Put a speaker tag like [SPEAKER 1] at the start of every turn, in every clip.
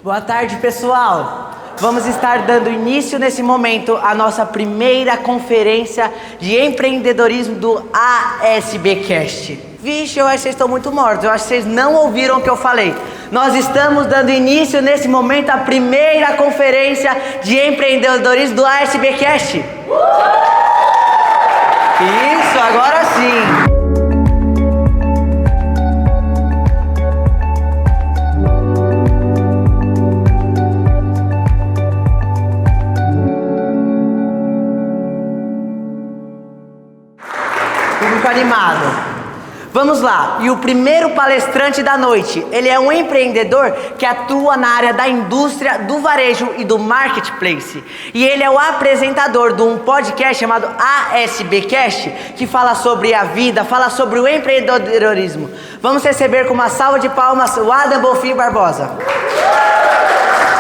[SPEAKER 1] Boa tarde, pessoal. Vamos estar dando início nesse momento à nossa primeira conferência de empreendedorismo do ASBcast. Vixe, eu acho que vocês estão muito mortos, eu acho que vocês não ouviram o que eu falei. Nós estamos dando início nesse momento à primeira conferência de empreendedorismo do ASBcast. Isso, agora sim. Animado. Vamos lá, e o primeiro palestrante da noite, ele é um empreendedor que atua na área da indústria, do varejo e do marketplace. E ele é o apresentador de um podcast chamado ASBcast, que fala sobre a vida, fala sobre o empreendedorismo. Vamos receber com uma salva de palmas o Adam Bonfim Barbosa.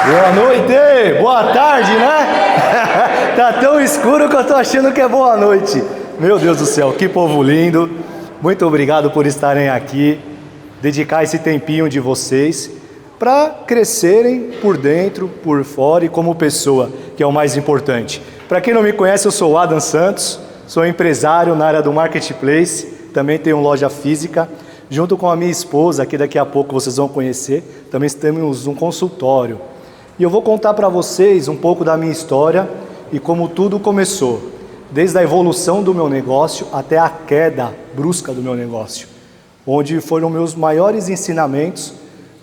[SPEAKER 2] Boa noite, boa tarde, né? Tá tão escuro que eu tô achando que é boa noite. Meu Deus do céu, que povo lindo. Muito obrigado por estarem aqui, dedicar esse tempinho de vocês para crescerem por dentro, por fora e como pessoa, que é o mais importante. Para quem não me conhece, eu sou o Adam Santos, sou empresário na área do marketplace, também tenho loja física, junto com a minha esposa, que daqui a pouco vocês vão conhecer, também temos um consultório. E eu vou contar para vocês um pouco da minha história e como tudo começou. Desde a evolução do meu negócio até a queda brusca do meu negócio, onde foram meus maiores ensinamentos,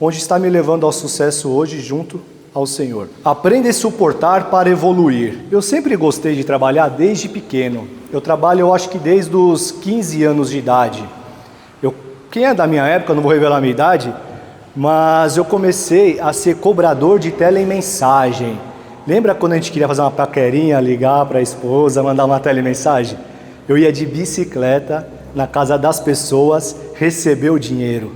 [SPEAKER 2] onde está me levando ao sucesso hoje junto ao Senhor. Aprenda a suportar para evoluir. Eu sempre gostei de trabalhar desde pequeno. Eu trabalho, eu acho que desde os 15 anos de idade. Quem é da minha época, não vou revelar a minha idade, mas eu comecei a ser cobrador de telemensagem. Lembra quando a gente queria fazer uma paquerinha, ligar para a esposa, mandar uma telemensagem? Eu ia de bicicleta na casa das pessoas receber o dinheiro.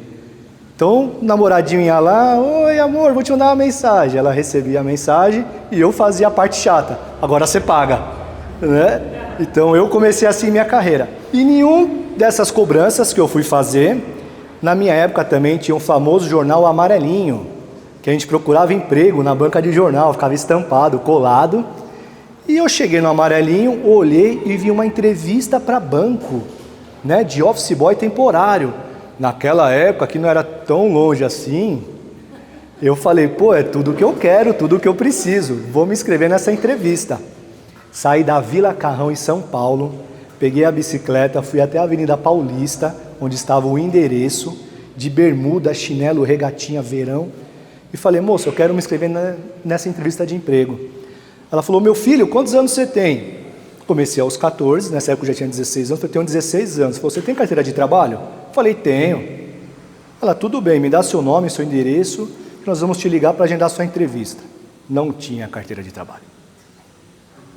[SPEAKER 2] Então, o namoradinho ia lá, oi amor, vou te mandar uma mensagem. Ela recebia a mensagem e eu fazia a parte chata. Agora você paga, né? Então eu comecei assim minha carreira. E nenhum dessas cobranças que eu fui fazer, na minha época também tinha um famoso jornal amarelinho, que a gente procurava emprego na banca de jornal, ficava estampado, colado. E eu cheguei no amarelinho, olhei e vi uma entrevista para banco, né, de office boy temporário. Naquela época, que não era tão longe assim, eu falei, pô, é tudo que eu quero, tudo que eu preciso, vou me inscrever nessa entrevista. Saí da Vila Carrão, em São Paulo, peguei a bicicleta, fui até a Avenida Paulista, onde estava o endereço, de bermuda, chinelo, regatinha, verão, e falei, moço, eu quero me inscrever nessa entrevista de emprego. Ela falou, meu filho, quantos anos você tem? Comecei aos 14, nessa época eu já tinha 16 anos, eu tenho 16 anos. Falou, você tem carteira de trabalho? Falei, tenho. Ela, tudo bem, me dá seu nome, seu endereço, que nós vamos te ligar para agendar sua entrevista. Não tinha carteira de trabalho.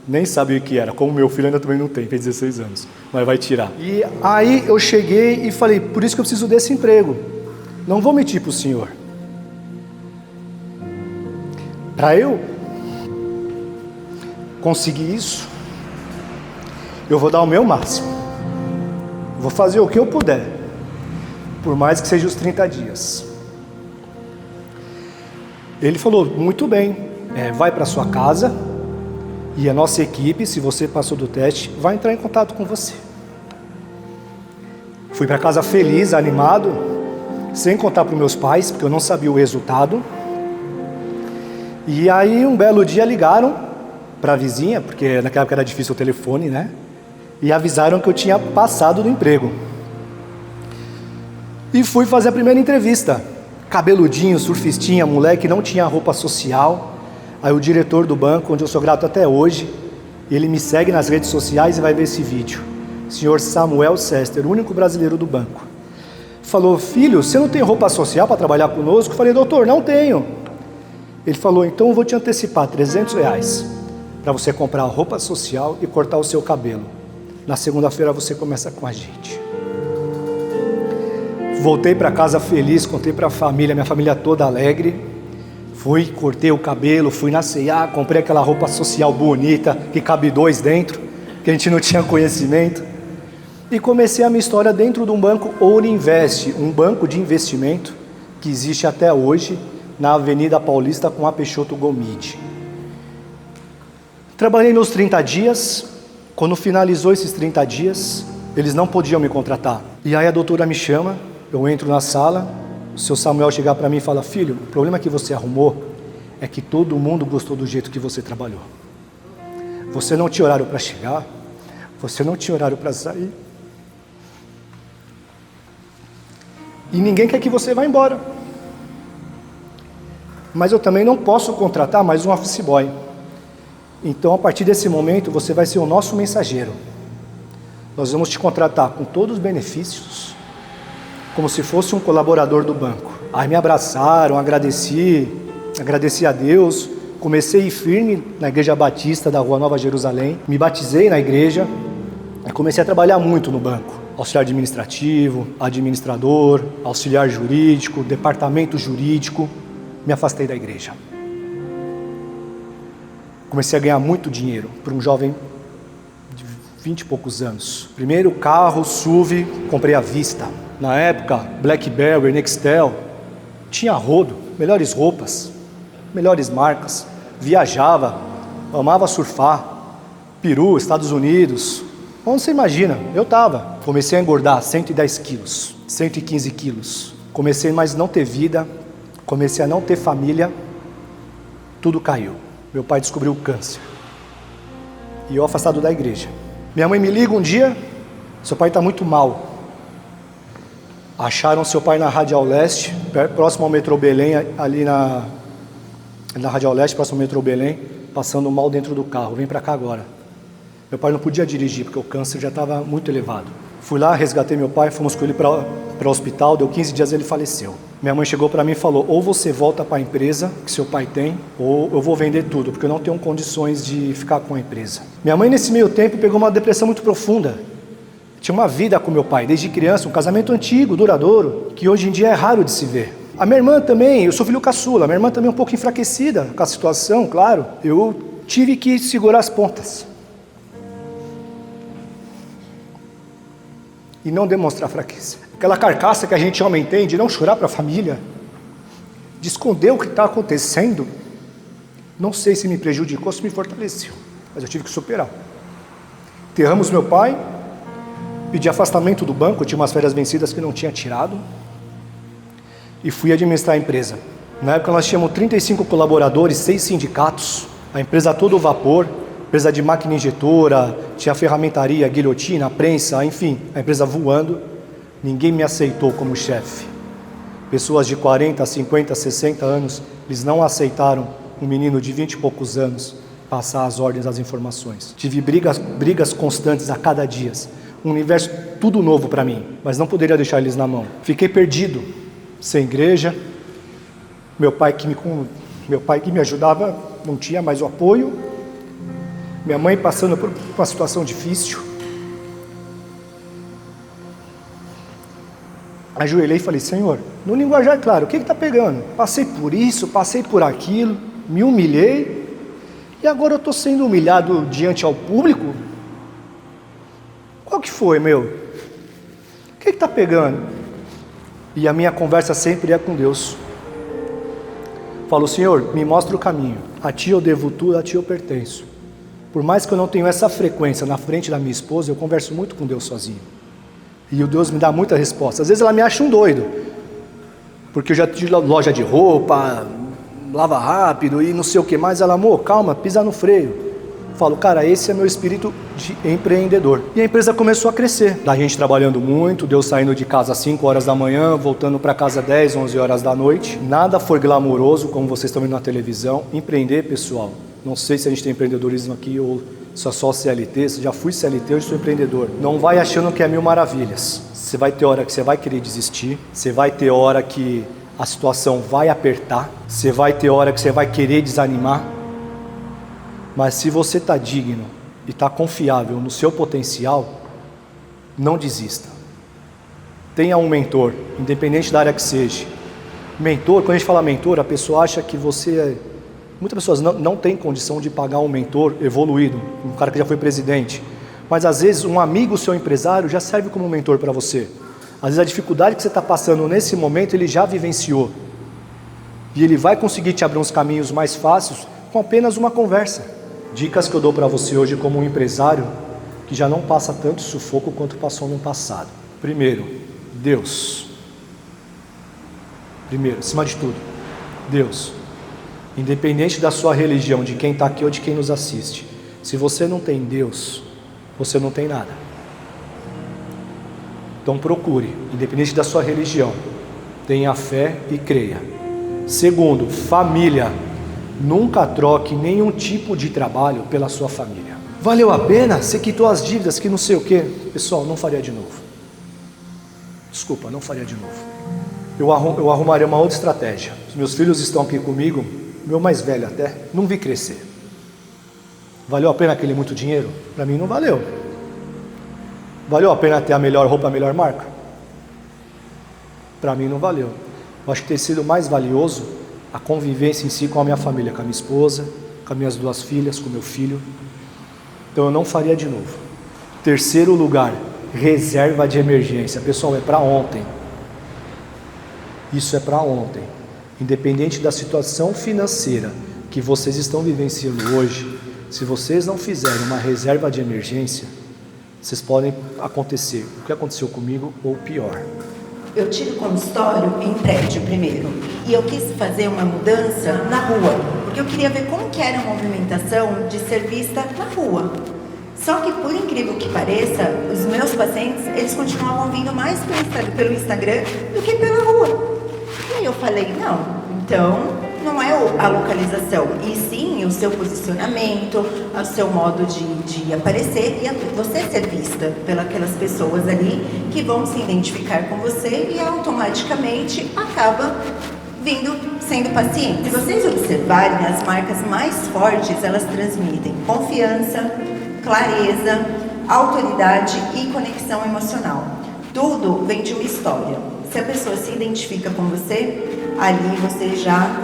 [SPEAKER 2] Nem sabia o que era, como meu filho ainda também não tem 16 anos, mas vai tirar. E aí eu cheguei e falei, por isso que eu preciso desse emprego. Não vou mentir para o senhor. Para eu conseguir isso, eu vou dar o meu máximo. Vou fazer o que eu puder, por mais que seja os 30 dias. Ele falou, muito bem, vai para sua casa e a nossa equipe, se você passou do teste, vai entrar em contato com você. Fui para casa feliz, animado, sem contar para os meus pais, porque eu não sabia o resultado. E aí um belo dia ligaram para a vizinha, porque naquela época era difícil o telefone, né? E avisaram que eu tinha passado do emprego. E fui fazer a primeira entrevista. Cabeludinho, surfistinha, moleque, não tinha roupa social. Aí o diretor do banco, onde eu sou grato até hoje, ele me segue nas redes sociais e vai ver esse vídeo. Senhor Samuel Sester, o único brasileiro do banco. Falou, filho, você não tem roupa social para trabalhar conosco? Eu falei, doutor, não tenho. Ele falou, então eu vou te antecipar R$300 para você comprar roupa social e cortar o seu cabelo. Na segunda-feira você começa com a gente. Voltei para casa feliz, contei para a família, minha família toda alegre. Fui, cortei o cabelo, fui na C&A, comprei aquela roupa social bonita, que cabe 2 dentro, que a gente não tinha conhecimento. E comecei a minha história dentro de um banco Ouro Invest, um banco de investimento que existe até hoje, na Avenida Paulista com a Peixoto Gomide. Trabalhei meus 30 dias, quando finalizou esses 30 dias, eles não podiam me contratar. E aí a doutora me chama, eu entro na sala, o seu Samuel chegar para mim e fala: filho, o problema que você arrumou é que todo mundo gostou do jeito que você trabalhou. Você não tinha horário para chegar, você não tinha horário para sair. E ninguém quer que você vá embora. Mas eu também não posso contratar mais um office boy. Então, a partir desse momento, você vai ser o nosso mensageiro. Nós vamos te contratar com todos os benefícios, como se fosse um colaborador do banco. Aí me abraçaram, agradeci a Deus. Comecei a ir firme na Igreja Batista da Rua Nova Jerusalém. Me batizei na igreja e comecei a trabalhar muito no banco. Auxiliar administrativo, administrador, auxiliar jurídico, departamento jurídico. Me afastei da igreja. Comecei a ganhar muito dinheiro para um jovem de 20 e poucos anos. Primeiro carro, SUV, comprei à vista. Na época, BlackBerry, Nextel, tinha rodo, melhores roupas, melhores marcas. Viajava, amava surfar, Peru, Estados Unidos. Onde você imagina? Eu estava. Comecei a engordar 110 quilos, 115 quilos. Comecei a mais não ter vida, comecei a não ter família, tudo caiu. Meu pai descobriu o câncer. E eu afastado da igreja. Minha mãe me liga um dia: seu pai está muito mal. Acharam seu pai na Radial Leste, próximo ao metrô Belém, ali na Radial Leste, próximo ao metrô Belém, passando mal dentro do carro. Vem para cá agora. Meu pai não podia dirigir, porque o câncer já estava muito elevado. Fui lá, resgatei meu pai, fomos com ele para o hospital, deu 15 dias e ele faleceu. Minha mãe chegou para mim e falou: ou você volta para a empresa que seu pai tem, ou eu vou vender tudo, porque eu não tenho condições de ficar com a empresa. Minha mãe, nesse meio tempo, pegou uma depressão muito profunda. Tinha uma vida com meu pai, desde criança, um casamento antigo, duradouro, que hoje em dia é raro de se ver. A minha irmã também, eu sou filho caçula, a minha irmã também um pouco enfraquecida com a situação, claro. Eu tive que segurar as pontas. E não demonstrar fraqueza. Aquela carcaça que a gente homem tem de não chorar para a família, de esconder o que está acontecendo, não sei se me prejudicou ou se me fortaleceu, mas eu tive que superar. Enterramos meu pai, pedi afastamento do banco, eu tinha umas férias vencidas que não tinha tirado, e fui administrar a empresa. Na época nós tínhamos 35 colaboradores, 6 sindicatos, a empresa a todo vapor, empresa de máquina injetora, tinha ferramentaria, guilhotina, prensa, enfim, a empresa voando. Ninguém me aceitou como chefe. Pessoas de 40, 50, 60 anos, eles não aceitaram um menino de 20 e poucos anos passar as ordens, as informações. Tive brigas constantes a cada dia. Um universo tudo novo para mim, mas não poderia deixar eles na mão. Fiquei perdido, sem igreja. Meu pai que me ajudava não tinha mais o apoio. Minha mãe passando por uma situação difícil. Ajoelhei e falei: Senhor, no linguajar claro, o que está pegando? Passei por isso, passei por aquilo, me humilhei, e agora eu estou sendo humilhado diante ao público? Qual que foi, meu? O que está pegando? E a minha conversa sempre é com Deus. Falo: Senhor, me mostra o caminho. A Ti eu devo tudo, a Ti eu pertenço. Por mais que eu não tenha essa frequência na frente da minha esposa, eu converso muito com Deus sozinho. E o Deus me dá muita resposta. Às vezes ela me acha um doido, porque eu já tive loja de roupa, lava rápido e não sei o que mais. Ela: amor, calma, pisa no freio. Eu falo: cara, esse é meu espírito de empreendedor. E a empresa começou a crescer. Da gente trabalhando muito, Deus saindo de casa às 5 horas da manhã, voltando para casa às 10, 11 horas da noite. Nada foi glamouroso, como vocês estão vendo na televisão. Empreender, pessoal, não sei se a gente tem empreendedorismo aqui ou só CLT. Já fui CLT, hoje sou empreendedor. Não vai achando que é mil maravilhas. Você vai ter hora que você vai querer desistir. Você vai ter hora que a situação vai apertar. Você vai ter hora que você vai querer desanimar. Mas se você está digno e está confiável no seu potencial, não desista. Tenha um mentor, independente da área que seja. Mentor, quando a gente fala mentor, a pessoa acha que você é... Muitas pessoas não têm condição de pagar um mentor evoluído, um cara que já foi presidente. Mas às vezes um amigo, seu empresário, já serve como um mentor para você. Às vezes a dificuldade que você está passando nesse momento, ele já vivenciou. E Ele vai conseguir te abrir uns caminhos mais fáceis com apenas uma conversa. Dicas que eu dou para você hoje como um empresário que já não passa tanto sufoco quanto passou no passado. Primeiro, Deus. Primeiro, acima de tudo, Deus. Independente da sua religião, de quem está aqui ou de quem nos assiste, se você não tem Deus, você não tem nada. Então procure, independente da sua religião, tenha fé e creia. Segundo, família. Nunca troque nenhum tipo de trabalho pela sua família. Valeu a pena? Você quitou as dívidas que não sei o que. Pessoal, não faria de novo. Desculpa, não faria de novo. Eu arrumaria uma outra estratégia. Os meus filhos estão aqui comigo, meu mais velho até, não vi crescer. Valeu a pena aquele muito dinheiro? Para mim não valeu. Valeu a pena ter a melhor roupa, a melhor marca? Para mim não valeu. Eu acho que ter sido mais valioso a convivência em si com a minha família, com a minha esposa, com as minhas 2 filhas, com o meu filho. Então eu não faria de novo. Terceiro lugar, reserva de emergência. Pessoal, é para ontem. Isso é para ontem. Independente da situação financeira que vocês estão vivenciando hoje, se vocês não fizerem uma reserva de emergência, vocês podem acontecer o que aconteceu comigo ou pior.
[SPEAKER 3] Eu tiro consultório em prédio primeiro, e eu quis fazer uma mudança na rua, porque eu queria ver como que era a movimentação de ser vista na rua. Só que, por incrível que pareça, os meus pacientes, eles continuavam vindo mais pelo Instagram do que pela rua. E aí eu falei, não, então não é a localização, e sim o seu posicionamento, o seu modo de aparecer e você ser vista pelas pessoas ali que vão se identificar com você e automaticamente acaba sendo paciente. Se vocês observarem, as marcas mais fortes, elas transmitem confiança, clareza, autoridade e conexão emocional. Tudo vem de uma história. Se a pessoa se identifica com você, ali você já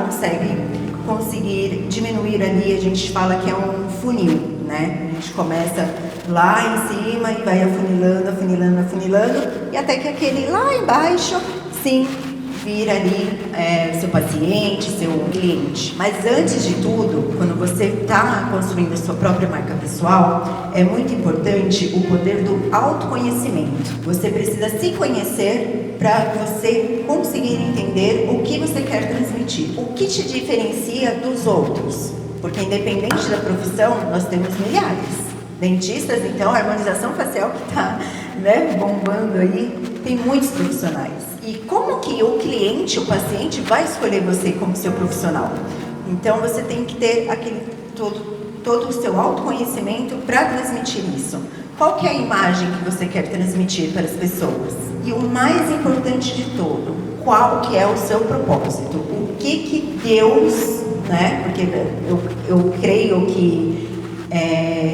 [SPEAKER 3] conseguir diminuir ali, a gente fala que é um funil, né? A gente começa lá em cima e vai afunilando, afunilando, afunilando, e até que aquele lá embaixo, sim, vira ali seu paciente, seu cliente. Mas antes de tudo, quando você está construindo a sua própria marca pessoal, é muito importante o poder do autoconhecimento. Você precisa se conhecer para você conseguir entender o que você quer transmitir, o que te diferencia dos outros. Porque independente da profissão, nós temos milhares. Dentistas, então, a harmonização facial que está bombando aí, tem muitos profissionais. E como que o cliente, o paciente, vai escolher você como seu profissional? Então, você tem que ter todo o seu autoconhecimento para transmitir isso. Qual que é a imagem que você quer transmitir para as pessoas? E o mais importante de tudo, qual que é o seu propósito? O que Deus, porque eu creio que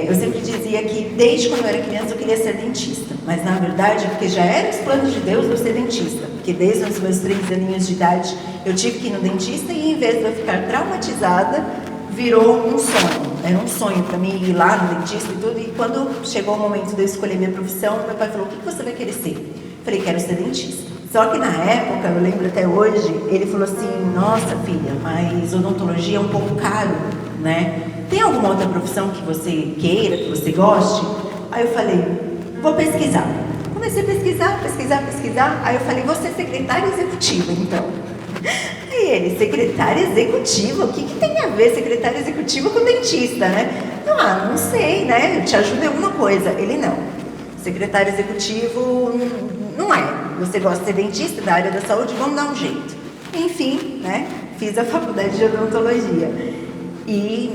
[SPEAKER 3] eu sempre dizia que desde quando eu era criança eu queria ser dentista, mas na verdade porque já era os planos de Deus eu ser dentista, porque desde os meus 3 aninhos de idade eu tive que ir no dentista e em vez de eu ficar traumatizada, virou um sonho. Era um sonho para mim ir lá no dentista e tudo, e quando chegou o momento de eu escolher minha profissão, meu pai falou, o que você vai querer ser? Eu falei, quero ser dentista. Só que na época, eu lembro até hoje, ele falou assim, nossa filha, mas odontologia é um pouco caro, né? Tem alguma outra profissão que você queira, que você goste? Aí eu falei, vou pesquisar. Comecei a pesquisar. Aí eu falei, vou ser secretária executiva, então. Aí ele, secretária executiva? O que tem a ver secretária executiva com dentista, né? Não sei, né? Eu te ajudo em alguma coisa. Ele, não. Secretário executivo não é. Você gosta de ser dentista da área da saúde? Vamos dar um jeito. Enfim, né? Fiz a faculdade de odontologia. E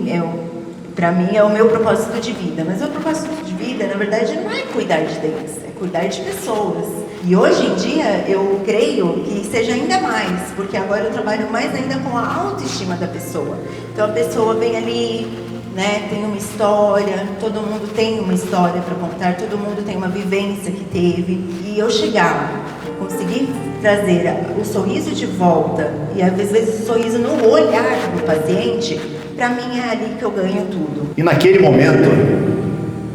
[SPEAKER 3] para mim é o meu propósito de vida. Mas o propósito de vida, na verdade, não é cuidar de dentes, é cuidar de pessoas. E hoje em dia eu creio que seja ainda mais, porque agora eu trabalho mais ainda com a autoestima da pessoa. Então a pessoa vem ali, né, tem uma história, todo mundo tem uma história para contar, todo mundo tem uma vivência que teve. E eu chegar, conseguir trazer o sorriso de volta e às vezes o sorriso no olhar do paciente, para mim é ali que eu ganho tudo.
[SPEAKER 4] E naquele momento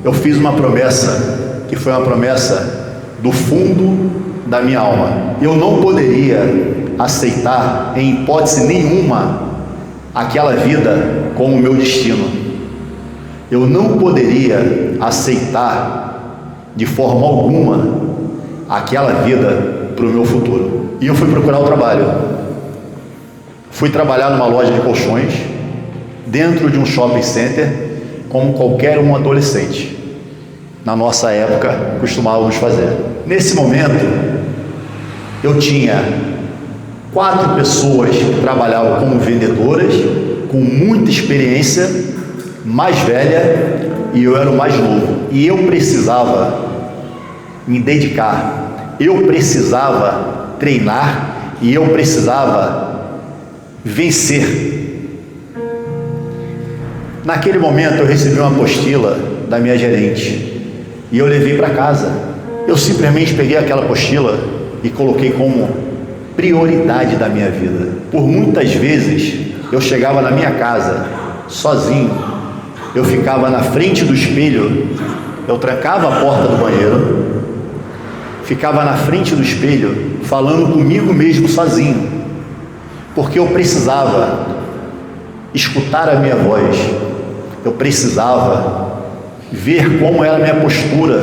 [SPEAKER 4] eu fiz uma promessa, que foi uma promessa do fundo
[SPEAKER 2] da minha alma. Eu não poderia aceitar, em hipótese nenhuma, aquela vida como meu destino. Eu não poderia aceitar, de forma alguma, aquela vida para o meu futuro. E eu fui procurar o trabalho. Fui trabalhar numa loja de colchões, dentro de um shopping center, como qualquer um adolescente, na nossa época, costumávamos fazer. Nesse momento, eu tinha 4 pessoas que trabalhavam como vendedoras, com muita experiência, mais velha, e eu era o mais novo. E eu precisava me dedicar, eu precisava treinar, e eu precisava vencer. Naquele momento eu recebi uma apostila da minha gerente, e eu levei para casa. Eu simplesmente peguei aquela apostila e coloquei como prioridade da minha vida. Por muitas vezes eu chegava na minha casa sozinho, eu ficava na frente do espelho, eu trancava a porta do banheiro, ficava na frente do espelho falando comigo mesmo sozinho, porque eu precisava escutar a minha voz, eu precisava ver como era a minha postura,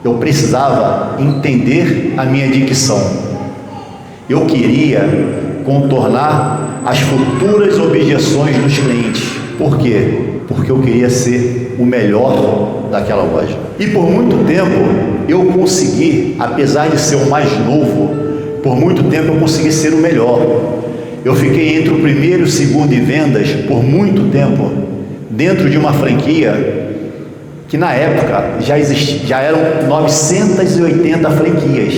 [SPEAKER 2] eu precisava entender a minha dicção. Eu queria contornar as futuras objeções dos clientes. Por quê? Porque eu queria ser o melhor daquela loja. E por muito tempo eu consegui, apesar de ser o mais novo, por muito tempo eu consegui ser o melhor. Eu fiquei entre o primeiro e o segundo em vendas por muito tempo, dentro de uma franquia que na época já eram 980 franquias,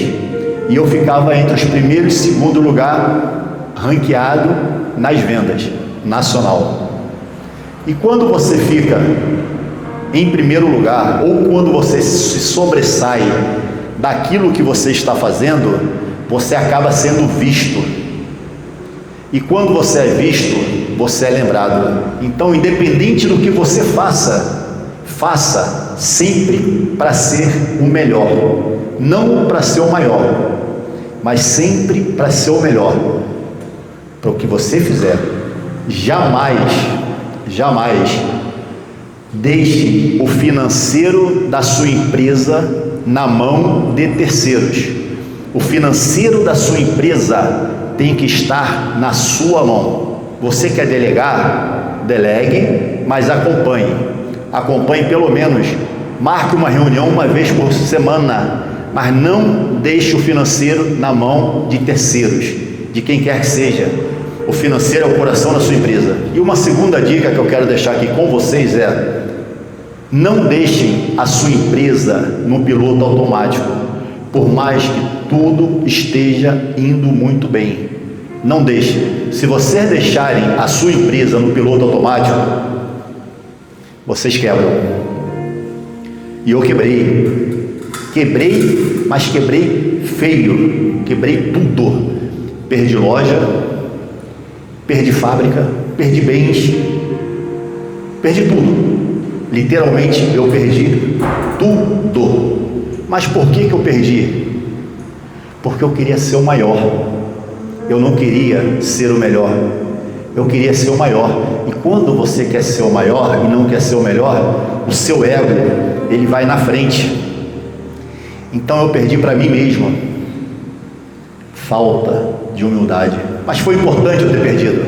[SPEAKER 2] e eu ficava entre os primeiros e segundo lugar ranqueado nas vendas nacional. E quando você fica em primeiro lugar, ou quando você se sobressai daquilo que você está fazendo, você acaba sendo visto. E quando você é visto, você é lembrado. Então, independente do que você faça, faça sempre para ser o melhor, não para ser o maior, mas sempre para ser o melhor. Para o que você fizer, jamais deixe o financeiro da sua empresa na mão de terceiros. O financeiro da sua empresa tem que estar na sua mão. Você quer delegar? Delegue, mas acompanhe pelo menos, marque uma reunião uma vez por semana, mas não deixe o financeiro na mão de terceiros, de quem quer que seja. O financeiro é o coração da sua empresa. E uma segunda dica que eu quero deixar aqui com vocês é: não deixem a sua empresa no piloto automático, por mais que tudo esteja indo muito bem. Não deixem. Se vocês deixarem a sua empresa no piloto automático, vocês quebram. E eu quebrei, mas quebrei feio, quebrei tudo. Perdi loja, perdi fábrica, perdi bens, perdi tudo. Literalmente eu perdi tudo. Mas por que eu perdi? Porque eu queria ser o maior. Eu não queria ser o melhor, eu queria ser o maior. E quando você quer ser o maior e não quer ser o melhor, o seu ego, ele vai na frente. Então eu perdi para mim mesmo. Falta de humildade. Mas foi importante eu ter perdido,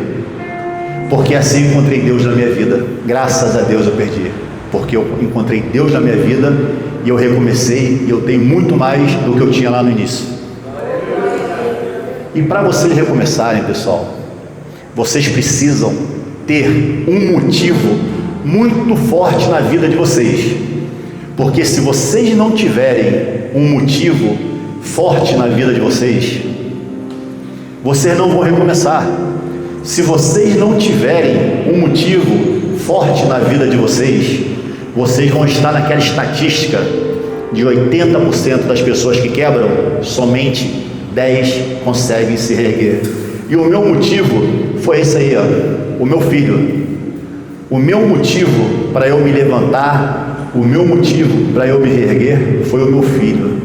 [SPEAKER 2] porque assim eu encontrei Deus na minha vida. Graças a Deus eu perdi, porque eu encontrei Deus na minha vida e eu recomecei, e eu tenho muito mais do que eu tinha lá no início. E para vocês recomeçarem, pessoal, vocês precisam ter um motivo muito forte na vida de vocês. Porque se vocês não tiverem um motivo forte na vida de vocês, vocês não vão recomeçar. Se vocês não tiverem um motivo forte na vida de vocês, vocês vão estar naquela estatística de 80% das pessoas que quebram, somente 10 conseguem se reerguer. E o meu motivo foi esse aí, ó, o meu filho. O meu motivo para eu me levantar, o meu motivo para eu me reerguer foi o meu filho.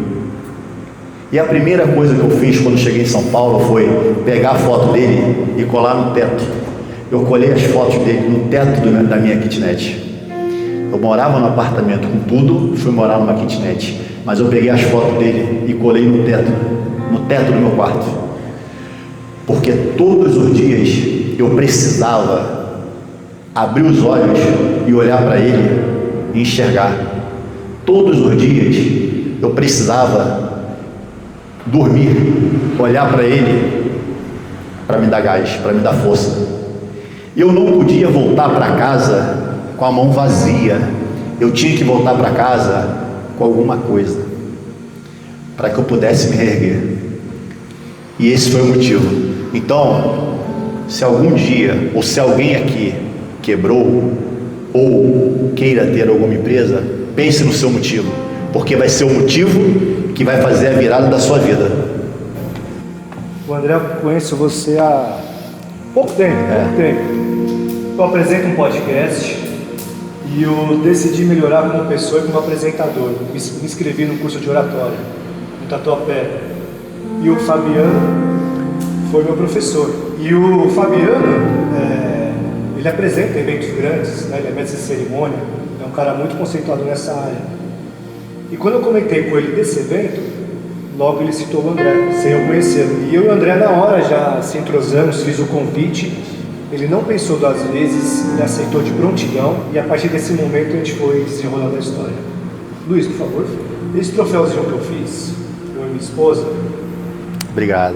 [SPEAKER 2] E a primeira coisa que eu fiz quando cheguei em São Paulo foi pegar a foto dele e colar no teto. Eu colei as fotos dele no teto da minha kitnet. Eu morava no apartamento com tudo, fui morar numa kitnet. Mas eu peguei as fotos dele e colei no teto do meu quarto. Porque todos os dias eu precisava abrir os olhos e olhar para ele e enxergar. Todos os dias eu precisava dormir, olhar para ele para me dar gás, para me dar força. Eu não podia voltar para casa com a mão vazia. Eu tinha que voltar para casa com alguma coisa para que eu pudesse me reerguer. E esse foi o motivo. Então, se algum dia ou se alguém aqui quebrou ou queira ter alguma empresa, pense no seu motivo, porque vai ser o motivo que vai fazer a virada da sua vida.
[SPEAKER 4] O André, eu conheço você há pouco tempo. Eu apresento um podcast e eu decidi melhorar como pessoa e como apresentador. Me inscrevi no curso de oratória, no Tatuapé. E o Fabiano foi meu professor. E o Fabiano, ele apresenta eventos grandes, né? Ele é mestre de cerimônia, é um cara muito conceituado nessa área. E quando eu comentei com ele desse evento, logo ele citou o André, sem eu conhecê-lo. E eu e o André, na hora, já se entrosamos, fiz o convite. Ele não pensou 2 vezes, ele aceitou de prontidão. E a partir desse momento a gente foi desenrolando a história. Luiz, por favor, esse troféuzinho que eu fiz, eu e minha esposa.
[SPEAKER 2] Obrigado.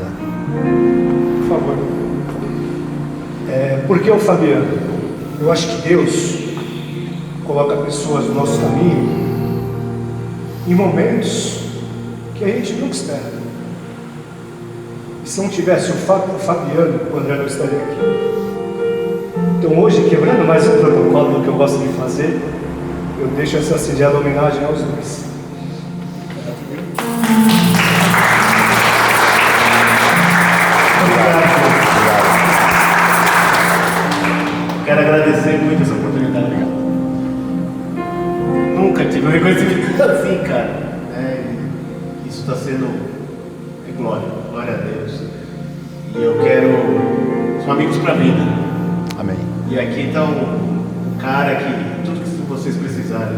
[SPEAKER 4] Por favor. Por que o Fabiano? Eu acho que Deus coloca pessoas no nosso caminho em momentos que a gente nunca espera. E se não tivesse o Fabiano, o André não estaria aqui. Então hoje, quebrando mais o protocolo do que eu gosto de fazer, eu deixo essa singela homenagem aos dois.
[SPEAKER 5] Quero agradecer muito essa oportunidade. Nunca tive um reconhecimento assim, cara. Isso está sendo glória a Deus. E eu quero. São amigos para a vida.
[SPEAKER 2] Amém.
[SPEAKER 5] E aqui está um cara que tudo que vocês precisarem,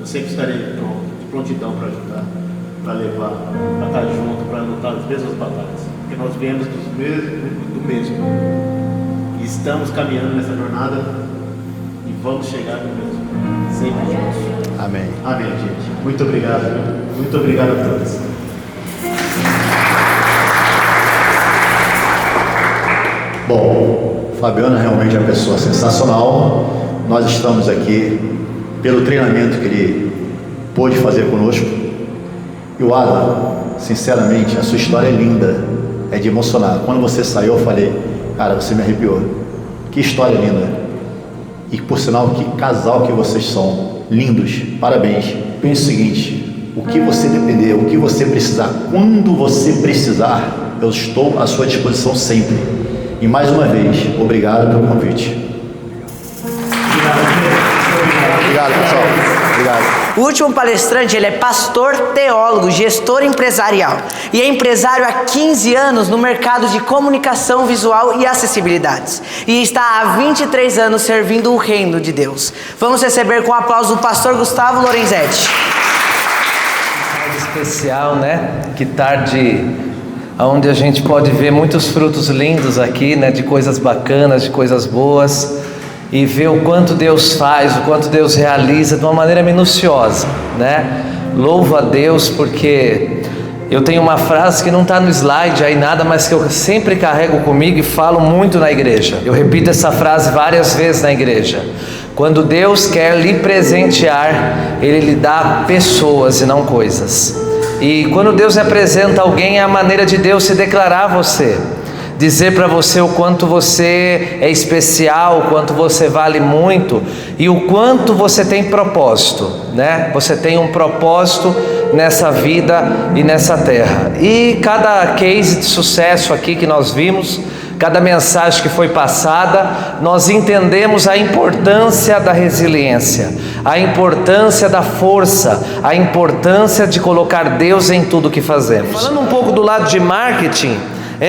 [SPEAKER 5] eu sempre estarei pronto, de prontidão para ajudar, para levar, para estar junto, para lutar as mesmas batalhas. Porque nós viemos do mesmo. E estamos caminhando nessa jornada e vamos chegar no mesmo. Sempre juntos.
[SPEAKER 2] Amém.
[SPEAKER 5] Amém, gente. Muito obrigado. Muito obrigado a todos.
[SPEAKER 2] Bom, Fabiano realmente é uma pessoa sensacional. Nós estamos aqui pelo treinamento que ele pôde fazer conosco. E o Adam, sinceramente, a sua história é linda, é de emocionar. Quando você saiu, eu falei, cara, você me arrepiou. Que história linda. E por sinal, que casal que vocês são. Lindos, parabéns. Pense o seguinte, o que você depender, o que você precisar, quando você precisar, eu estou à sua disposição sempre. E mais uma vez, obrigado pelo convite. Obrigado, pessoal. Obrigado.
[SPEAKER 1] O último palestrante, ele é pastor, teólogo, gestor empresarial e é empresário há 15 anos no mercado de comunicação visual e acessibilidades e está há 23 anos servindo o reino de Deus. Vamos receber com aplauso o pastor Gustavo Lorenzetti.
[SPEAKER 6] Especial, né? Que tarde onde a gente pode ver muitos frutos lindos aqui, né? De coisas bacanas, de coisas boas. E ver o quanto Deus faz, o quanto Deus realiza de uma maneira minuciosa, né? Louvo a Deus porque eu tenho uma frase que não está no slide aí nada, mas que eu sempre carrego comigo e falo muito na igreja. Eu repito essa frase várias vezes na igreja. Quando Deus quer lhe presentear, Ele lhe dá pessoas e não coisas. E quando Deus representa alguém, é a maneira de Deus se declarar a você. Dizer para você o quanto você é especial, o quanto você vale muito e o quanto você tem propósito, né? Você tem um propósito nessa vida e nessa terra. E cada case de sucesso aqui que nós vimos, cada mensagem que foi passada, nós entendemos a importância da resiliência, a importância da força, a importância de colocar Deus em tudo que fazemos. Falando um pouco do lado de marketing,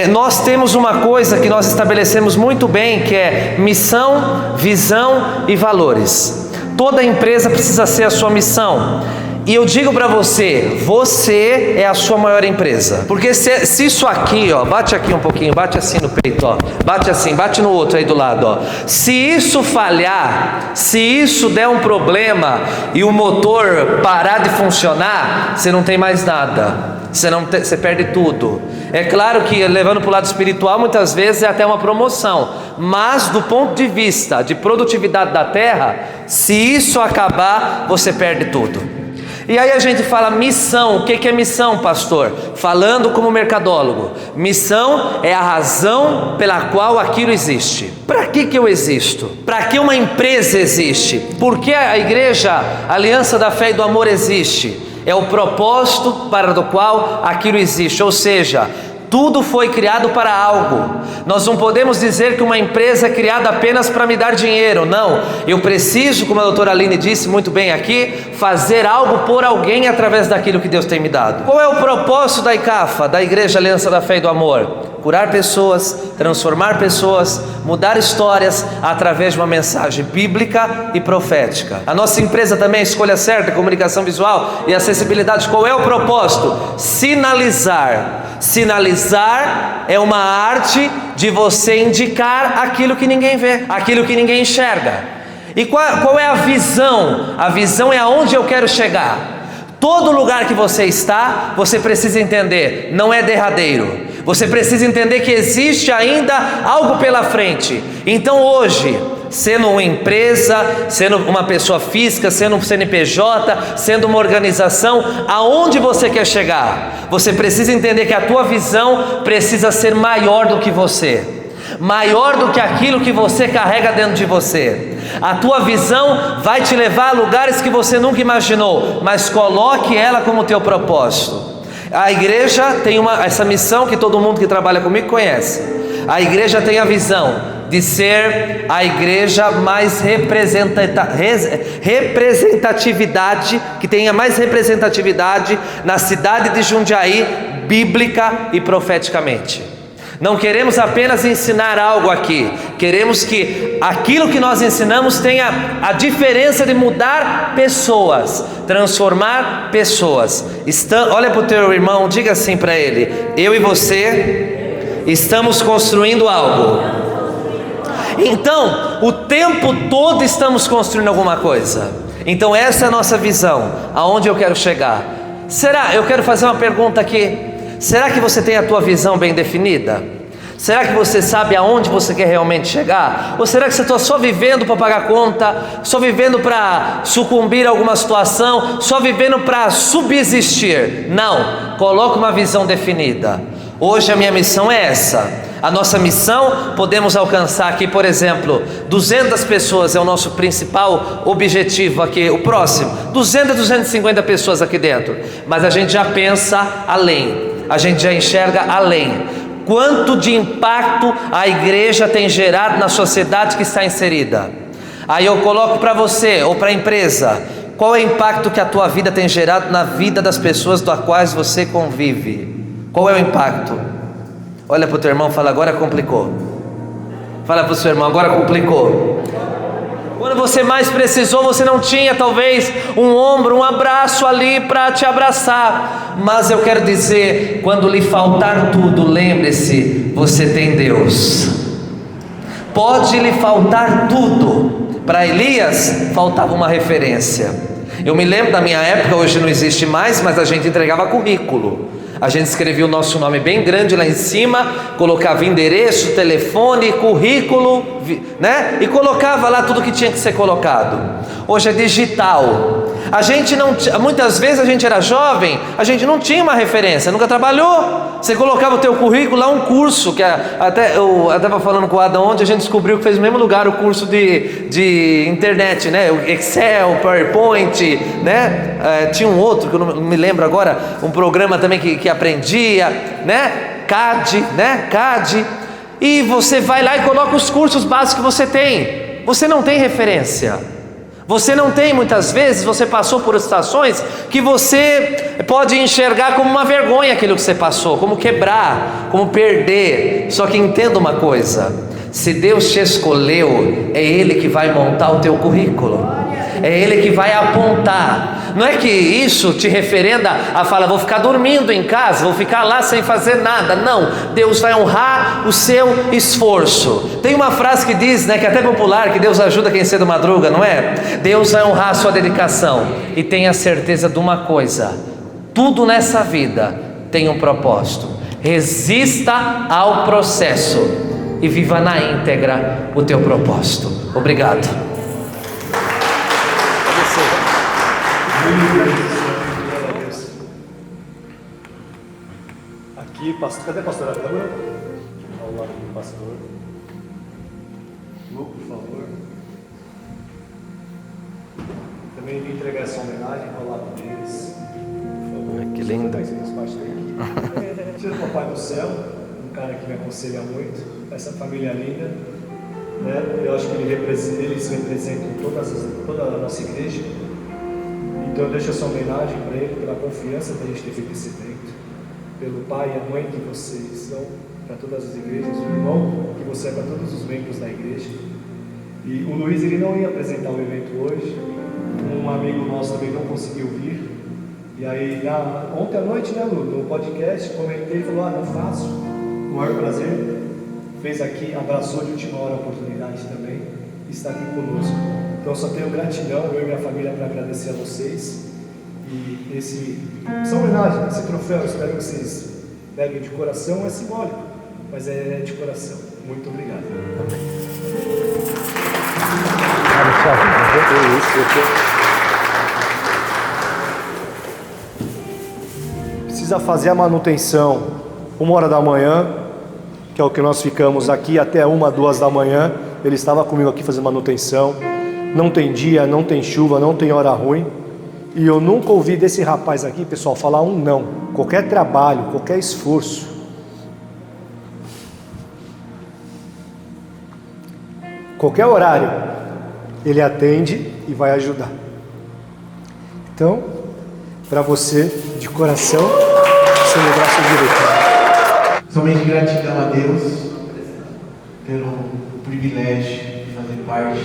[SPEAKER 6] nós temos uma coisa que nós estabelecemos muito bem, que é missão, visão e valores. Toda empresa precisa ser a sua missão. E eu digo para você, você é a sua maior empresa. Porque se isso aqui, ó, bate aqui um pouquinho, bate assim no peito, ó, bate assim, bate no outro aí do lado, ó. Se isso falhar, se isso der um problema e o motor parar de funcionar, você não tem mais nada. Você perde tudo. É claro que, levando para o lado espiritual, muitas vezes é até uma promoção, mas do ponto de vista de produtividade da terra, se isso acabar, você perde tudo. E aí a gente fala missão. O que é missão, pastor? Falando como mercadólogo, missão é a razão pela qual aquilo existe. Para que eu existo? Para que uma empresa existe? Por que a igreja Aliança da Fé e do Amor existe? É o propósito para o qual aquilo existe, ou seja, tudo foi criado para algo. Nós não podemos dizer que uma empresa é criada apenas para me dar dinheiro. Não, eu preciso, como a doutora Aline disse muito bem aqui, fazer algo por alguém através daquilo que Deus tem me dado. Qual é o propósito da ICAFA, da Igreja Aliança da Fé e do Amor? Curar pessoas, transformar pessoas, mudar histórias através de uma mensagem bíblica e profética. A nossa empresa também, a Escolha Certa, Comunicação Visual e Acessibilidade. Qual é o propósito? Sinalizar. Sinalizar é uma arte de você indicar aquilo que ninguém vê, aquilo que ninguém enxerga. E qual é a visão? A visão é aonde eu quero chegar. Todo lugar que você está, você precisa entender, não é derradeiro. Você precisa entender que existe ainda algo pela frente. Então hoje, sendo uma empresa, sendo uma pessoa física, sendo um CNPJ, sendo uma organização, aonde você quer chegar? Você precisa entender que a tua visão precisa ser maior do que você, maior do que aquilo que você carrega dentro de você. A tua visão vai te levar a lugares que você nunca imaginou, mas coloque ela como teu propósito. A igreja tem essa missão que todo mundo que trabalha comigo conhece. A igreja tem a visão de ser a igreja mais representatividade, que tenha mais representatividade na cidade de Jundiaí, bíblica e profeticamente. Não queremos apenas ensinar algo aqui, queremos que aquilo que nós ensinamos tenha a diferença de mudar pessoas, transformar pessoas. Olha para o teu irmão, diga assim para ele: eu e você estamos construindo algo. Então, o tempo todo estamos construindo alguma coisa. Então essa é a nossa visão, aonde eu quero chegar. Eu quero fazer uma pergunta aqui. Será que você tem a tua visão bem definida? Será que você sabe aonde você quer realmente chegar? Ou será que você está só vivendo para pagar conta, só vivendo para sucumbir a alguma situação, só vivendo para subsistir? Não, coloque uma visão definida. Hoje a minha missão é essa. A nossa missão, podemos alcançar aqui, por exemplo, 200 pessoas é o nosso principal objetivo aqui, o próximo, 200 a 250 pessoas aqui dentro, mas a gente já pensa além, a gente já enxerga além. Quanto de impacto a igreja tem gerado na sociedade que está inserida? Aí eu coloco para você, ou para a empresa, qual é o impacto que a tua vida tem gerado na vida das pessoas das quais você convive? Qual é o impacto? Olha para o teu irmão e fala: agora complicou. Fala para o seu irmão: agora complicou. Quando você mais precisou, você não tinha talvez um ombro, um abraço ali para te abraçar. Mas eu quero dizer, quando lhe faltar tudo, lembre-se, você tem Deus. Pode lhe faltar tudo. Para Elias faltava uma referência. Eu me lembro da minha época, hoje não existe mais, mas a gente entregava currículo. A gente escrevia o nosso nome bem grande lá em cima, colocava endereço, telefone, currículo, né? E colocava lá tudo que tinha que ser colocado. Hoje é digital. A gente não, muitas vezes a gente era jovem, a gente não tinha uma referência, nunca trabalhou. Você colocava o teu currículo lá, um curso, que até eu estava falando com o Adam ontem, a gente descobriu que fez no mesmo lugar o curso de internet, né? O Excel, PowerPoint, né? Tinha um outro que eu não me lembro agora, um programa também que aprendia, né? CAD, né? CAD. e você vai lá e coloca os cursos básicos que você tem. Você não tem referência. Você não tem, muitas vezes, você passou por situações que você pode enxergar como uma vergonha aquilo que você passou, como quebrar, como perder. Só que entenda uma coisa: se Deus te escolheu, é Ele que vai montar o teu currículo, é Ele que vai apontar. Não é que isso te referenda a falar, vou ficar dormindo em casa, vou ficar lá sem fazer nada. Não, Deus vai honrar o seu esforço. Tem uma frase que diz, que é até popular, que Deus ajuda quem cedo madruga, não é? Deus vai honrar a sua dedicação. E tenha certeza de uma coisa: tudo nessa vida tem um propósito. Resista ao processo e viva na íntegra o teu propósito. Obrigado.
[SPEAKER 4] Aqui, pastor, cadê a pastora Câmara? Ao lado do pastor. Lu, por favor. Também vim entregar essa homenagem ao lado deles. Por favor.
[SPEAKER 6] Que lindo.
[SPEAKER 4] Tira o Papai do Céu, um cara que me aconselha muito, essa família linda. Eu acho que eles representam toda a nossa igreja. Então eu deixo essa homenagem para ele, pela confiança que a gente ter feito esse evento, pelo pai e a mãe que vocês são para todas as igrejas, o irmão que você é para todos os membros da igreja. E o Luiz, ele não ia apresentar o evento hoje, um amigo nosso também não conseguiu vir. E aí, ontem à noite, Lu, no podcast, comentei e falou, não faço, com o maior prazer. Fez aqui, abraçou de última hora a oportunidade também, está aqui conosco. Então, só tenho gratidão, eu e minha família, para agradecer a vocês. E essa homenagem, esse troféu, espero que vocês peguem de coração, é simbólico, mas é de coração. Muito obrigado. Precisa fazer a manutenção 1h da manhã, que é o que nós ficamos aqui até 1, 2 da manhã. Ele estava comigo aqui fazendo manutenção. Não tem dia, não tem chuva, não tem hora ruim. E eu nunca ouvi desse rapaz aqui, pessoal, falar um não. Qualquer trabalho, qualquer esforço. Qualquer horário, ele atende e vai ajudar. Então, para você, de coração, celebrar seu direito.
[SPEAKER 7] Somente gratidão a Deus pelo privilégio de fazer parte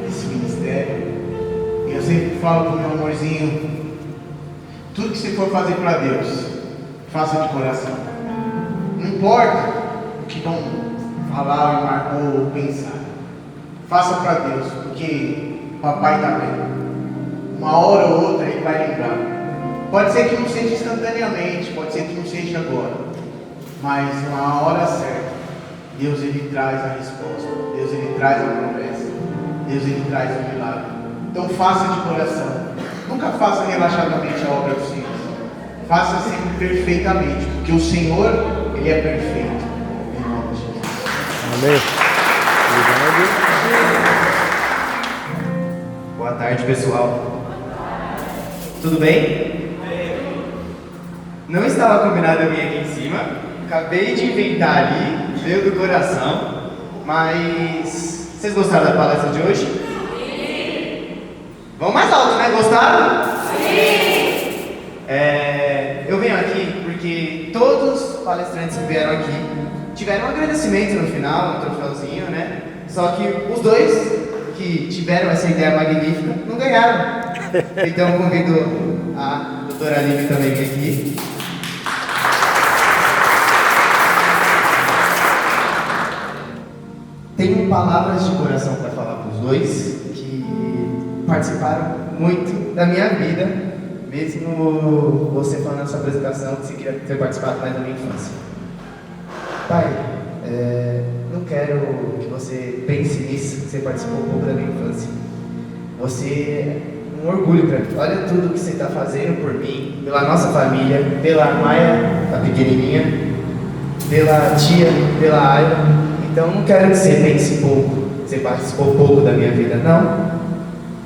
[SPEAKER 7] desse ministério. E eu sempre falo pro meu amorzinho, tudo que você for fazer para Deus, faça de coração. Não importa o que vão falar ou pensar. Faça para Deus, porque papai está vendo. Uma hora ou outra ele vai lembrar. Pode ser que não seja instantaneamente, pode ser que não seja agora, mas na hora certa, Deus ele traz a resposta, Deus ele traz a promessa, Deus ele traz o milagre. Então faça de coração, nunca faça relaxadamente a obra do Senhor, faça sempre perfeitamente, porque o Senhor ele é perfeito. Em nome de Jesus.
[SPEAKER 4] Amém.
[SPEAKER 8] Boa tarde, pessoal. Tudo bem? Não estava combinado eu vir aqui em cima. Acabei de inventar ali, veio do coração. Mas vocês gostaram da palestra de hoje? Sim! Vão mais alto, né? Gostaram? Sim! Eu venho aqui porque todos os palestrantes que vieram aqui tiveram um agradecimento no final, um troféuzinho, né? Só que os dois que tiveram essa ideia magnífica não ganharam. Então eu convido a doutora Aline também aqui. Tenho palavras de coração para falar para os dois que participaram muito da minha vida, mesmo você falando nessa apresentação que você queria ter participado mais da minha infância. Pai, não quero que você pense nisso, que você participou um pouco da minha infância. Você é um orgulho para mim. Olha tudo que você está fazendo por mim, pela nossa família, pela Maia, a pequenininha, pela tia, pela Aida. Então não quero que você pense pouco, que você participou pouco da minha vida, não.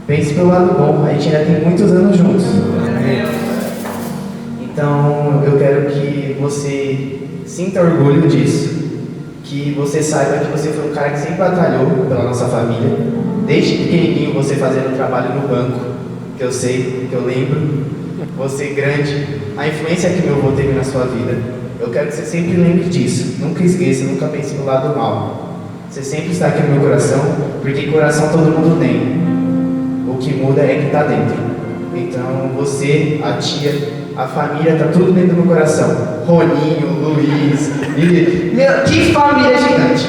[SPEAKER 8] Pense pelo lado bom, a gente ainda tem muitos anos juntos. Então eu quero que você sinta orgulho disso, que você saiba que você foi um cara que sempre batalhou pela nossa família. Desde pequenininho você fazendo trabalho no banco, que eu sei, que eu lembro. Você grande, a influência que meu avô teve na sua vida. Eu quero que você sempre lembre disso. Nunca esqueça, nunca pense no lado mal. Você sempre está aqui no meu coração, porque coração todo mundo tem. O que muda é que está dentro. Então você, a tia, a família, tá tudo dentro do meu coração. Roninho, Luiz, Lili. Meu, que família gigante!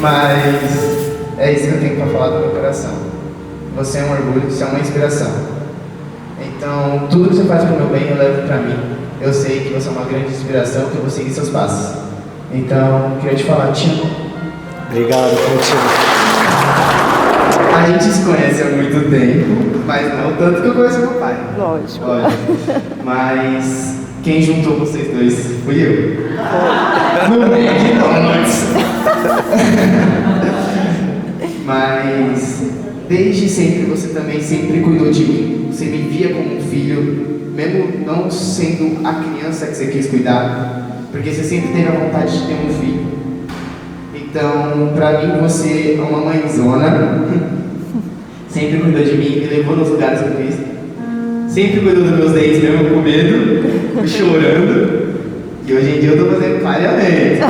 [SPEAKER 8] Mas é isso que eu tenho para falar do meu coração. Você é um orgulho, você é uma inspiração. Então, tudo que você faz pro meu bem, eu levo para mim. Eu sei que você é uma grande inspiração, que eu vou seguir seus passos. Então, queria te falar, tio.
[SPEAKER 2] Obrigado, Cleitinho.
[SPEAKER 8] A gente se conhece há muito tempo, mas não tanto que eu conheço meu pai.
[SPEAKER 1] Lógico.
[SPEAKER 8] Mas quem juntou vocês dois fui eu. No McDonald's. Mas desde sempre você também sempre cuidou de mim. Você me via como um filho, mesmo não sendo a criança que você quis cuidar, porque você sempre teve a vontade de ter um filho. Então, pra mim, você é uma mãezona. Sempre cuidou de mim, me levou nos lugares que eu fiz. Sempre cuidou dos meus dentes, mesmo com medo, chorando. E hoje em dia eu tô fazendo clareamento.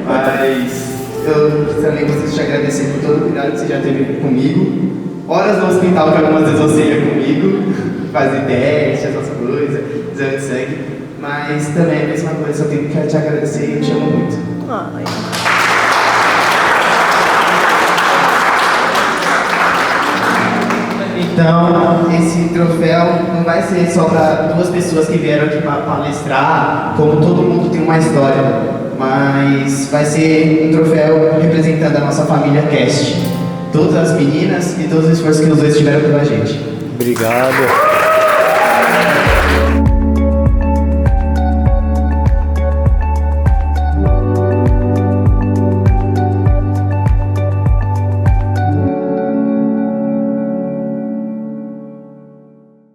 [SPEAKER 8] Mas eu também preciso te agradecer por todo o cuidado que você já teve comigo. Horas no hospital que algumas vezes você ia comigo, fazer testes, essas coisas, exame de sangue. Mas também a mesma coisa, eu tenho que te agradecer e eu te amo muito.
[SPEAKER 1] Ai.
[SPEAKER 8] Então, esse troféu não vai ser só para duas pessoas que vieram aqui para palestrar, como todo mundo tem uma história, mas vai ser um troféu representando a nossa família Cast. Todas as meninas e todos os esforços que os dois tiveram pela gente.
[SPEAKER 2] Obrigado.